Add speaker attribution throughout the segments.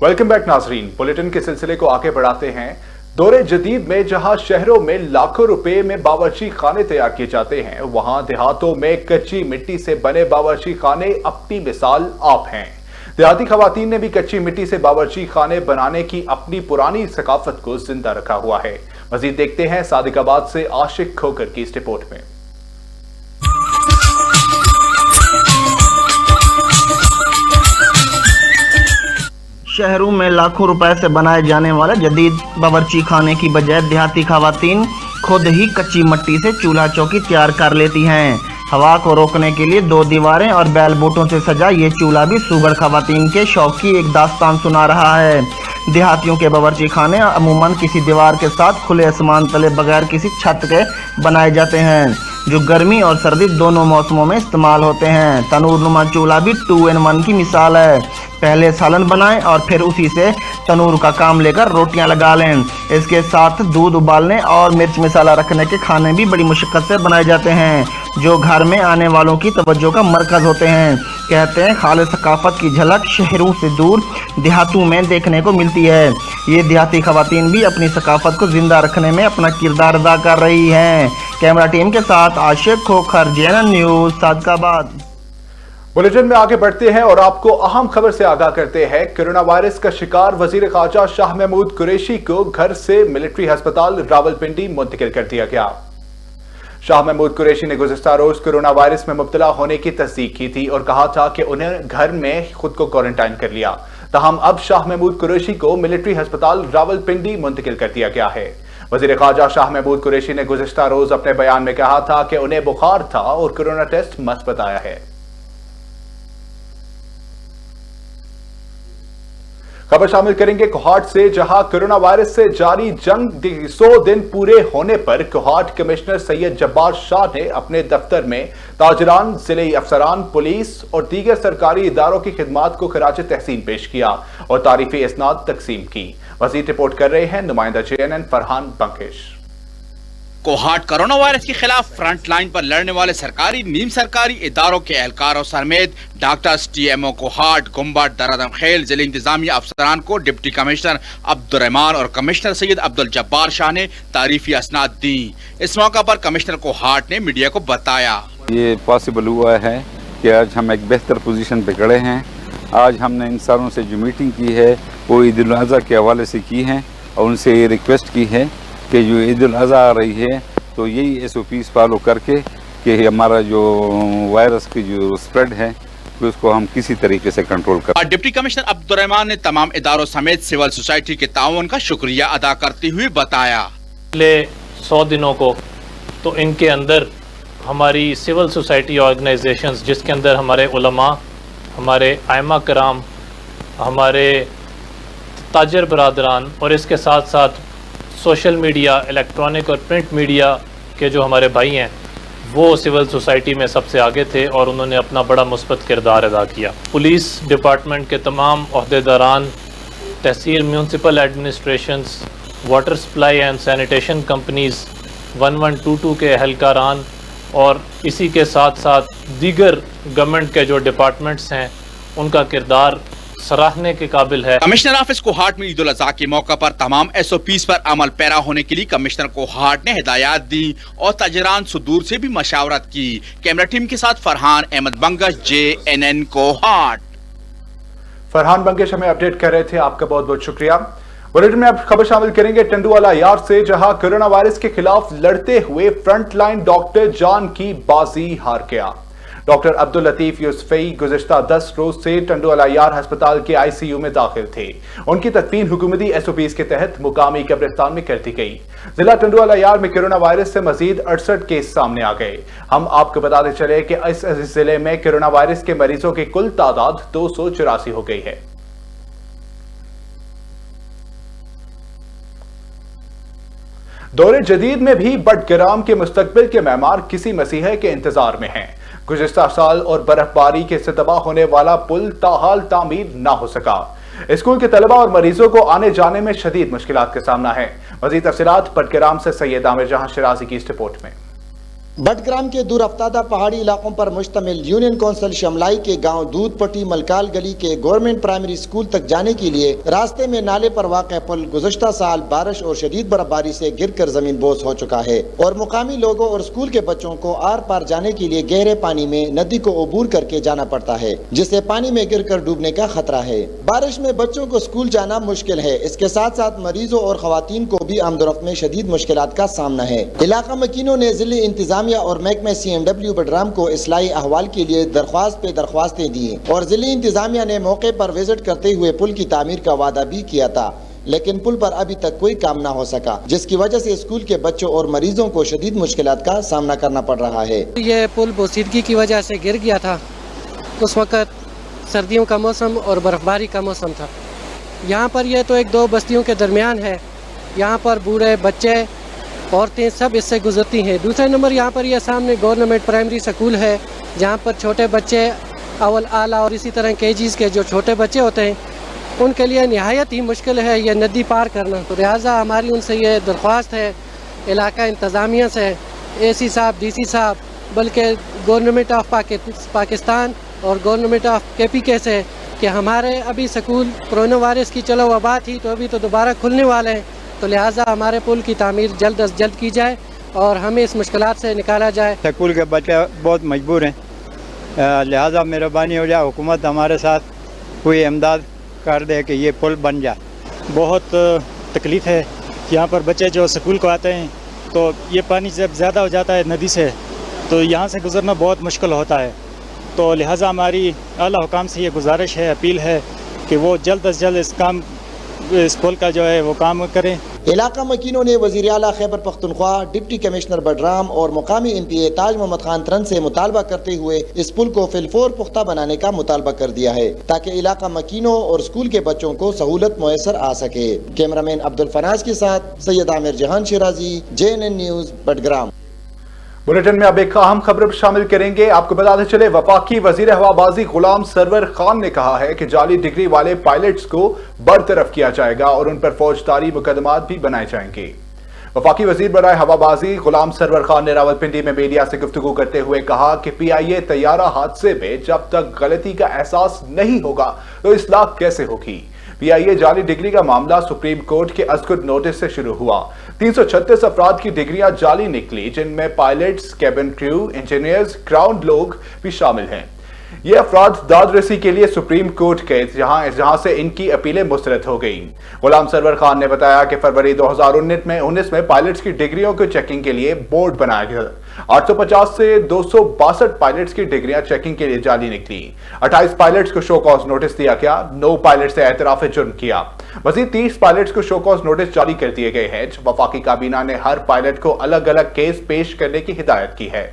Speaker 1: Welcome back नाजरीन, bulletin के सिलसिले को आगे बढ़ाते हैं। दौरे जदीद में जहां शहरों में लाखों रुपए में बावर्ची खाने तैयार किए जाते हैं, वहां देहातों में कच्ची मिट्टी से बने बावर्ची खाने अपनी मिसाल आप हैं। देहाती खवातीन ने भी कच्ची मिट्टी से बावर्ची खाने बनाने की अपनी पुरानी सकाफत को जिंदा रखा हुआ है। मजीद देखते हैं सादिकाबाद से आशिक खोकर की इस रिपोर्ट में।
Speaker 2: शहरों में लाखों रुपए से बनाए जाने वाले जदीद बावर्ची खाने की बजाय देहाती खवातीन खुद ही कच्ची मिट्टी से चूल्हा चौकी तैयार कर लेती हैं। हवा को रोकने के लिए 2 दीवारें और बैल बोटों से सजा ये चूल्हा भी सुगड़ खवातीन के शौक की एक दास्तान सुना रहा है। देहातियों के बावर्ची खाने अमूमन किसी दीवार के साथ खुले आसमान तले बगैर किसी छत के बनाए जाते हैं, जो गर्मी और सर्दी दोनों मौसमों में इस्तेमाल होते हैं। तनूर नुमा चूल्हा भी 2 in 1 की मिसाल है। पहले सालन बनाएं और फिर उसी से तनूर का काम लेकर रोटियां लगा लें। इसके साथ दूध उबालने और मिर्च मसाला रखने के खाने भी बड़ी मुशक्कत से बनाए जाते हैं, जो घर में आने वालों की तवज्जो का मरकज होते हैं। कहते हैं खालिस सकाफत की झलक शहरों से दूर देहातों में देखने को मिलती है। ये देहाती खवातीन भी अपनी सकाफत को जिंदा रखने में अपना किरदार अदा कर रही हैं। कैमरा टीम के साथ Ashiq Khokhar, JNN news, Sadiqabad.
Speaker 1: Bulletin में आगे बढ़ते हैं और आपको अहम खबर से आगाह करते हैं। कोरोना वायरस का शिकार वजीर खारजा शाह महमूद कुरैशी को घर से मिलिट्री अस्पताल रावलपिंडी मुंतकिल कर दिया गया। शाह महमूद कुरैशी ने गुज़िश्ता रोज कोरोना वायरस में मुब्तला होने की तस्दीक की थी और कहा था कि उन्हें घर में खुद को क्वारंटाइन कर लिया। ताहम अब शाह महमूद कुरैशी को मिलिट्री अस्पताल रावलपिंडी मुंतकिल कर दिया गया है। वजीर खारजा शाह महमूद कुरैशी ने गुज़िश्ता रोज अपने बयान में कहा था कि उन्हें बुखार था और कोरोना टेस्ट मस्बत आया है। खबर शामिल करेंगे कोहाट से, जहां कोरोना वायरस से जारी जंग 100 दिन पूरे होने पर कोहाट कमिश्नर सैयद जब्बार शाह ने अपने दफ्तर में ताजरान, जिले अफसरान, पुलिस और दीगर सरकारी इदारों की खिदमात को खराज तहसीन पेश किया और तारीफी इसनाद तकसीम की। मजीद रिपोर्ट कर रहे हैं नुमाइंदा JNN Farhan Bankish.
Speaker 3: Kohat corona virus के खिलाफ फ्रंट लाइन पर लड़ने वाले सरकारी नीम सरकारी इदारों के एहलकारों समेत डॉक्टर्स, TMO कोहाट, गुम्बट, दरादम खेल, जिले इंतजामिया अफसरान को डिप्टी कमिश्नर अब्दुर्रहमान और कमिश्नर सैयद अब्दुल जब्बार शाह ने तारीफी असनाद दी। इस मौका पर कमिश्नर कोहाट ने मीडिया को बताया,
Speaker 4: ये पॉसिबल हुआ है कि आज हम एक बेहतर पोजीशन पे खड़े हैं। आज हमने इन सारों से जो मीटिंग की है वो ईद उल अज़हा के हवाले से की है और उनसे ये रिक्वेस्ट की है कि जो ईद उल अज़हा आ रही है तो यही SOPs फॉलो करके कि हमारा जो वायरस की जो स्प्रेड है उसको हम किसी तरीके से कंट्रोल करें।
Speaker 3: डिप्टी कमिश्नर अब्दुर्रहमान ने तमाम इदारों समेत सिविल सोसाइटी के ताउन का शुक्रिया अदा करते हुए बताया,
Speaker 5: पिछले 100 दिनों को तो इनके अंदर हमारी सिविल सोसाइटी ऑर्गेनाइजेशंस, जिसके अंदर हमारे उलमा, हमारे आइमा कराम, हमारे ताजर बरादरान और इसके साथ साथ सोशल मीडिया, इलेक्ट्रॉनिक और प्रिंट मीडिया के जो हमारे भाई हैं, वो सिविल सोसाइटी में सबसे आगे थे और उन्होंने अपना बड़ा मुस्बत किरदार अदा किया। पुलिस डिपार्टमेंट के तमाम ओहदेदारान, tehsil municipal administrations, water supply and sanitation companies, 1122 के एहलकारान और इसी के साथ साथ दीगर गवर्नमेंट के जो डिपार्टमेंट्स हैं, उनका किरदार सराहने के काबिल है।
Speaker 3: कमिश्नर ऑफिस कोहाट में ईद उल अज़हा के मौका पर तमाम SOPs पर अमल पैरा होने के लिए कमिश्नर कोहाट ने हिदायत दी और ताजरान सुदूर से भी मशावरत की। कैमरा टीम के साथ फरहान अहमद बंगश, JNN कोहाट।
Speaker 1: फरहान बंकिश हमें अपडेट कर रहे थे, आपका बहुत बहुत शुक्रिया। बुलेटिन में अब खबर शामिल करेंगे टंडुवाला यार्ड से, जहां कोरोना वायरस के खिलाफ लड़ते हुए फ्रंटलाइन डॉक्टर जान की बाजी हार गया। डॉक्टर अब्दुल लतीफ यूसुफी गुज़िश्ता 10 रोज से टंडुवाला यार्ड अस्पताल के ICU में दाखिल थे। उनकी तदफीन हुकूमती SOPs के तहत मुकामी कब्रिस्तान में कर दी गई। जिला टंडुवाला यार्ड में कोरोना वायरस से मजीद 68 केस सामने आ गए। हम आपको बताते चले कि इस जिले में कोरोना वायरस के मरीजों की कुल तादाद 284 हो गई है। दौरे जदीद में भी बटग्राम के मुस्तकबिल के मेहमान किसी मसीहा के इंतजार में हैं। गुज़िश्ता साल और बर्फबारी के से तबाह होने वाला पुल ताहाल तामीर ना हो सका। स्कूल के तलबा और मरीजों को आने जाने में शदीद मुश्किलात का सामना है। मज़ीद तफसीलात बटग्राम से सैयद आमिर जहां शिराजी की इस रिपोर्ट में।
Speaker 6: बटग्राम के दूर अफ्तादा पहाड़ी इलाकों पर मुश्तमिल यूनियन कौंसिल शमलाई के गांव दूध पट्टी मलकाल गली के गवर्नमेंट प्राइमरी स्कूल तक जाने के लिए रास्ते में नाले पर वाक़ पुल गुज़श्ता साल बारिश और शदीद बर्फबारी से गिरकर जमीन बोस हो चुका है और मुकामी लोगों और स्कूल के बच्चों को आर पार जाने के लिए गहरे पानी में नदी को अबूर करके जाना पड़ता है, जिससे पानी में गिरकर डूबने का खतरा है। बारिश में बच्चों को स्कूल जाना मुश्किल है। इसके साथ साथ मरीजों और खवातीन को भी आमदोरफ्त में शदीद मुश्किलात का सामना है। इलाका मकीनों ने जिले इंतजामिया और महकमे CMW बडराम को इस्लाही अहवाल के लिए दरख्वास्त पे दरख्वास्तें दी और जिले इंतजामिया ने मौके पर विजिट करते हुए पुल की तामीर का वादा भी किया था, लेकिन पुल पर अभी तक कोई काम ना हो सका, जिसकी वजह से स्कूल के बच्चों और मरीजों को शदीद मुश्किलात का सामना करना पड़ रहा है।
Speaker 7: ये पुल बोसीदगी की वजह से गिर गया था। उस वक़्त सर्दियों का मौसम और बर्फबारी का मौसम था। यहाँ पर यह तो एक दो बस्तियों के दरमियान है। यहाँ पर बूढ़े बच्चे औरतें सब इससे गुजरती हैं। दूसरे नंबर यहाँ पर यह सामने गवर्नमेंट प्राइमरी स्कूल है, जहाँ पर छोटे बच्चे अव्वल आला और इसी तरह KGs के जो छोटे बच्चे होते हैं उनके लिए निहायत ही मुश्किल है ये नदी पार करना। तो लिहाजा हमारी उनसे ये दरख्वास्त है इलाका इंतज़ामिया से, AC साहब, DC साहब, बल्कि गवर्नमेंट ऑफ पाकिस्तान और गवर्नमेंट ऑफ KPK से कि हमारे अभी स्कूल कोरोना वायरस की चलो वबा थी तो अभी तो दोबारा खुलने वाले हैं, तो लिहाजा हमारे पुल की तामीर जल्द अज जल्द की जाए और हमें इस मुश्किलात से निकाला जाए।
Speaker 8: स्कूल के बच्चे बहुत मजबूर हैं, लिहाजा मेहरबानी हो जाए हुकूमत हमारे साथ कोई इमदाद कर दे कि ये पुल बन जाए।
Speaker 9: बहुत तकलीफ़ है यहाँ पर बच्चे जो स्कूल को आते हैं तो ये पानी जब ज़्यादा हो जाता है नदी से तो यहाँ से गुज़रना बहुत मुश्किल होता है। तो लिहाजा हमारी आला हुकाम से ये गुजारिश है, अपील है कि वो जल्द अज जल्द इस पुल का जो है वो काम करें।
Speaker 6: इलाका मकीनों ने वज़ीर आला खैबर पख्तूनख्वा, डिप्टी कमिश्नर बडराम और मुकामी MPA ताज मोहम्मद खान तरन से मुतालबा करते हुए इस पुल को फिलफोर पुख्ता बनाने का मुतालबा कर दिया है ताकि इलाका मकीनों और स्कूल के बच्चों को सहूलत मुयसर आ सके। कैमरामैन अब्दुल फनाज के साथ सैयद आमिर जहान Shirazi, JNN news Budgam.
Speaker 1: Bulletin में अब एक अहम खबर शामिल करेंगे। आपको बताते चले वफाकी वजीर हवाबाजी गुलाम सरवर खान ने कहा है कि जाली डिग्री वाले पायलट्स को बरतरफ किया जाएगा और उन पर फौजदारी मुकदमात भी बनाए जाएंगे। वफाकी वजीर बराए हवाबाजी गुलाम सरवर खान ने रावलपिंडी में मीडिया से गुफ्तगू करते हुए कहा कि PIA तैयारा हादसे में जब तक गलती का एहसास नहीं होगा तो इस्लाह कैसे होगी। PIA जाली डिग्री का मामला सुप्रीम कोर्ट के अज़गुर नोटिस से शुरू हुआ। 336 अफराद की डिग्रियां जाली निकली, जिनमें pilots, cabin crew, engineers, ground लोग भी शामिल हैं। ये अफराद दाद रसी के लिए सुप्रीम कोर्ट गए जहां से इनकी अपीलें मुस्तरद हो गई। गुलाम सरवर खान ने बताया कि फरवरी 2019 में पायलट्स की डिग्रियों को चेकिंग के लिए बोर्ड बनाया गया। 850 से 262 पायलट्स की डिग्रियां चेकिंग के लिए जाली निकली। 28 पायलट्स को शो कॉज नोटिस दिया गया। 9 पायलट्स ने एतराफ जुर्म किया। मजीद 30 पायलट्स को शो कॉज नोटिस जारी कर दिए गए हैं। वफाकी काबीना ने हर पायलट को अलग अलग केस पेश करने की हिदायत की है।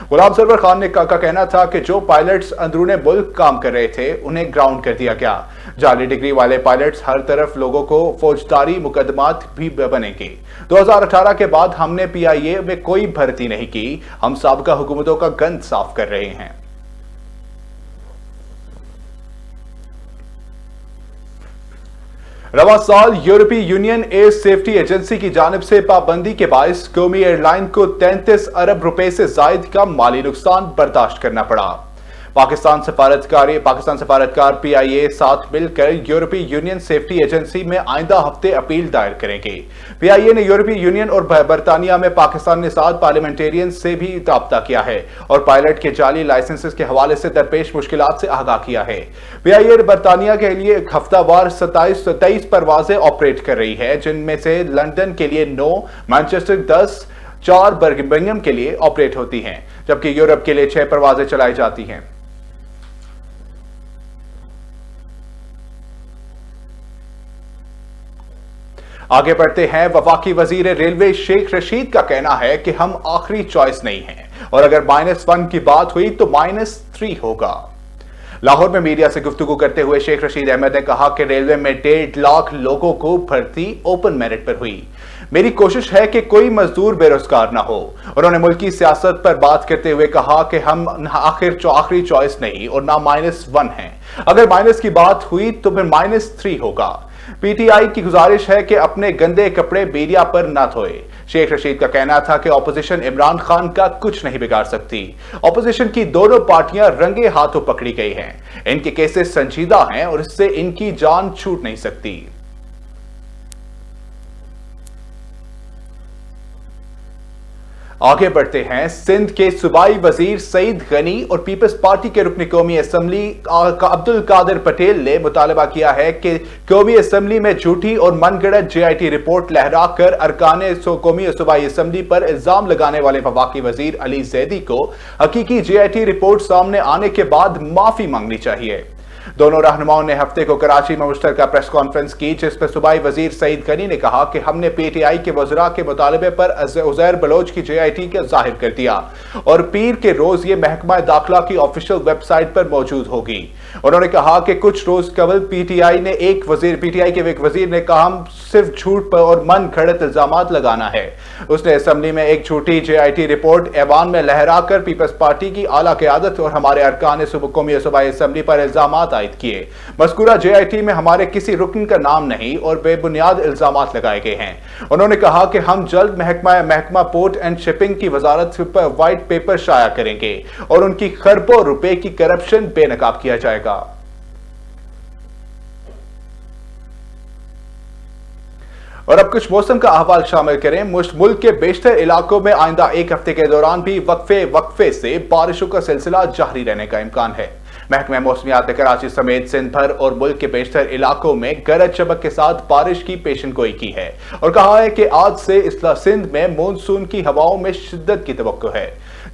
Speaker 1: गुलाम सरवर खान ने का कहना था कि जो पायलट्स अंदरूने मुल्क काम कर रहे थे उन्हें ग्राउंड कर दिया गया। जाली डिग्री वाले पायलट्स हर तरफ लोगों को फौजदारी मुकदमात भी बनेंगे। 2018 के बाद हमने PIA में कोई भर्ती नहीं की। हम साबका हुकूमतों का गंद साफ कर रहे हैं। रवा साल यूरोपीय यूनियन एयर सेफ्टी एजेंसी की जानिब से पाबंदी के बायस कौमी एयरलाइन को 33 अरब रुपए से जायद का माली नुकसान बर्दाश्त करना पड़ा। पाकिस्तान सफारतकार PIA साथ मिलकर यूरोपीय यूनियन सेफ्टी एजेंसी में आइंदा हफ्ते अपील दायर करेंगे। PIA ने यूरोपीय यूनियन और बरतानिया में पाकिस्तान के साथ पार्लियामेंटेरियन से भी राब्ता किया है और पायलट के जाली लाइसेंसेस के हवाले से दरपेश मुश्किलात से आगाह किया है। PIA बरतानिया के लिए हफ्तावार 23 परवाजें ऑपरेट कर रही है, जिनमें से लंदन के लिए 9, मैनचेस्टर 10, 4 बर्मिंघम के लिए ऑपरेट होती हैं, जबकि यूरोप के लिए 6 परवाजें चलाई जाती हैं। आगे बढ़ते हैं। वफाकी वजीर रेलवे शेख रशीद का कहना है कि हम आखिरी चॉइस नहीं हैं और अगर -1 की बात हुई तो -3 होगा। लाहौर में मीडिया से गुफ्तगू करते हुए शेख रशीद अहमद ने कहा कि रेलवे में 1.5 लाख लोगों को भर्ती ओपन मेरिट पर हुई। मेरी कोशिश है कि कोई मजदूर बेरोजगार ना हो। उन्होंने मुल्की सियासत पर बात करते हुए कहा कि हम आखिरी चॉइस नहीं और ना -1 हैं। अगर माइनस की बात हुई तो फिर -3 होगा। पीटीआई की गुजारिश है कि अपने गंदे कपड़े मीडिया पर न धोए। शेख रशीद का कहना था कि ऑपोजिशन इमरान खान का कुछ नहीं बिगाड़ सकती। ऑपोजिशन की दोनों पार्टियां रंगे हाथों पकड़ी गई हैं। इनके केसेस संजीदा हैं और इससे इनकी जान छूट नहीं सकती। आगे बढ़ते हैं। सिंध के सूबाई वजीर सईद गनी और पीपल्स पार्टी के रुकन कौमी असम्बली अब्दुल कादिर पटेल ने मुतालबा किया है कि कौमी असम्बली में झूठी और मनगढ़ंत JIT रिपोर्ट लहराकर अरकान कौमी सूबाई असम्बली पर इल्जाम लगाने वाले वफाकी वजीर अली जैदी को हकीकी JIT रिपोर्ट सामने आने के बाद माफी मांगनी चाहिए। दोनों रहनुमाओं ने हफ्ते को कराची में मुश्तरका प्रेस कॉन्फ्रेंस की, जिसमें सूबाई वजीर सईद गनी ने कहा कि हमने PTI के वज़रा के मुतालबे पर उज़ैर बलोच की JIT के जाहिर कर दिया और पीर के रोज ये महकमा दाखिला की ऑफिशियल वेबसाइट पर मौजूद होगी। उन्होंने कहा कि कुछ रोज कबल PTI के एक वजीर ने कहा हम सिर्फ झूठ पर और मन घड़त इल्जामात लगाना है। उसने असम्बली में एक झूठी JIT रिपोर्ट ऐवान में लहराकर पीपल्स पार्टी की आला क़यादत और हमारे अरकान कौमी सूबाई असम्बली पर इल्जामात किए। मज़कूरा JIT में हमारे किसी रुकन का नाम नहीं और बेबुनियाद इल्जामात लगाए गए हैं। उन्होंने कहा कि हम जल्द महकमा पोर्ट एंड शिपिंग की वजारत पर व्हाइट पेपर शाया करेंगे और उनकी खरबों रुपए की करप्शन बेनकाब किया जाएगा। और अब कुछ मौसम का अहवाल शामिल करें। मुल्क के बेशतर इलाकों में आइंदा एक हफ्ते के दौरान भी वक्फे से बारिशों का सिलसिला जारी रहने का इम्कान है। महकमा मौसमियात ने कराची समेत सिंध भर और मुल्क के बेशतर इलाकों में गरज चमक के साथ बारिश की पेशनगोई की है और कहा है कि आज से सिंध में मानसून की हवाओं में शिद्दत की तवक्को है,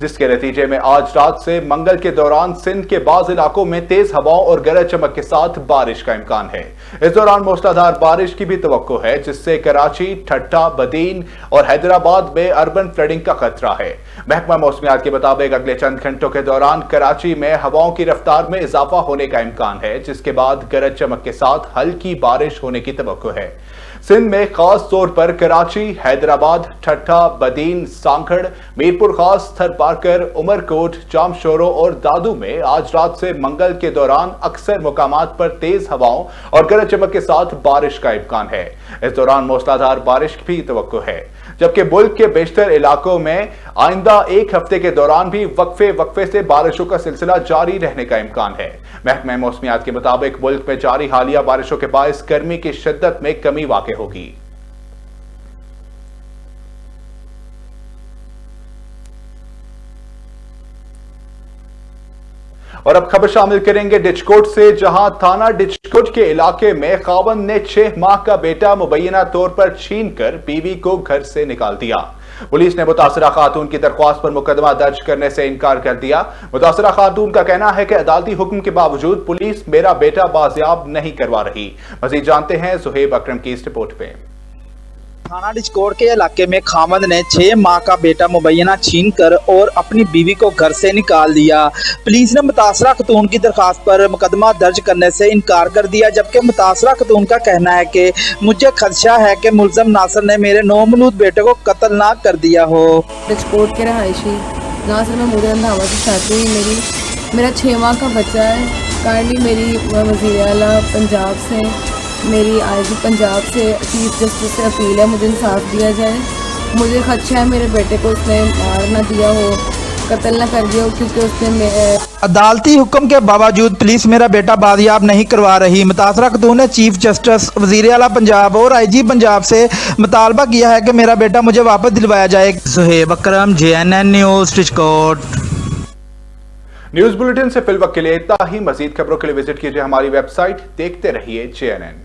Speaker 1: जिसके नतीजे में आज रात से मंगल के दौरान सिंध के बाज़ इलाकों में तेज हवाओं और गरज चमक के साथ बारिश का इम्कान है। इस दौरान मूसलाधार बारिश की भी तवक्को है, जिससे कराची, ठट्टा, बदीन और हैदराबाद में अर्बन फ्लडिंग का खतरा है। महकमा मौसमियात के मुताबिक अगले चंद घंटों के दौरान कराची में हवाओं की रफ्तार में इजाफा होने का इम्कान है, जिसके बाद गरज चमक के साथ हल्की बारिश होने की तवक्को है। सिंध में खास तौर पर कराची, हैदराबाद, ठट्टा, बदीन, सांखड़, मीरपुर खास, थरपारकर, उमरकोट, जामशोरो और दादू में आज रात से मंगल के दौरान अक्सर मुकामात पर तेज हवाओं और गरज चमक के साथ बारिश का इम्कान है। इस दौरान मूसलाधार बारिश की तवक्को है, जबकि मुल्क के बेशतर इलाकों में आइंदा एक हफ्ते के दौरान भी वक्फे से बारिशों का सिलसिला जारी रहने का इम्कान है। महकमा मौसमियात के मुताबिक मुल्क में जारी हालिया बारिशों के बायस गर्मी की शिद्दत में कमी वाक़ होगी। और अब खबर शामिल करेंगे डिचकोट से, जहां थाना डिचकोट के इलाके में खावंद ने 6 माह का बेटा मुबैना तौर पर छीनकर बीवी को घर से निकाल दिया। पुलिस ने मुतासरा खातून की दरख्वास्त पर मुकदमा दर्ज करने से इनकार कर दिया। मुतासरा खातून का कहना है कि अदालती हुक्म के बावजूद पुलिस मेरा बेटा बाजियाब नहीं करवा रही। मजीद जानते हैं सुहेब अकरम की इस रिपोर्ट पे।
Speaker 10: थाना डिचकोट के इलाके में खामद ने 6 माह का बेटा मुबैना छीनकर और अपनी बीवी को घर से निकाल दिया। पुलिस ने मुतासरा खतून की दरखास्त पर मुकदमा दर्ज करने से इनकार कर दिया, जबकि मुतासरा खतून का कहना है कि मुझे खदशा है कि मुलजम नासिर ने मेरे नौमौलूद बेटे को कत्ल ना कर दिया हो।
Speaker 11: डिचकोट के रहायशी नासिर महमूद रंधावा की शादी मेरा 6 माह का बच्चा है। काइंडली मेरी वज़ीर आला पंजाब से, मेरी IG पंजाब से, चीफ जस्टिस से अपील है, मुझे इंसाफ दिया जाए। मुझे खदशा है मेरे बेटे को उसने मार ना दिया हो, कत्ल ना कर दिया हो, क्योंकि उसने
Speaker 10: अदालती हुक्म के बावजूद पुलिस मेरा बेटा बाजियाब नहीं करवा रही। मुतासरा खतून ने चीफ जस्टिस, वज़ीर आला पंजाब और IG पंजाब से मुतालबा किया है कि मेरा बेटा मुझे वापस दिलवाया जाए। सुहेब अकरम, JNN news, Dijkot.
Speaker 1: News bulletin से फिल वक्त के लिए इतना ही। मजीद खबरों के लिए विजिट कीजिए हमारी वेबसाइट। देखते रहिए JNN।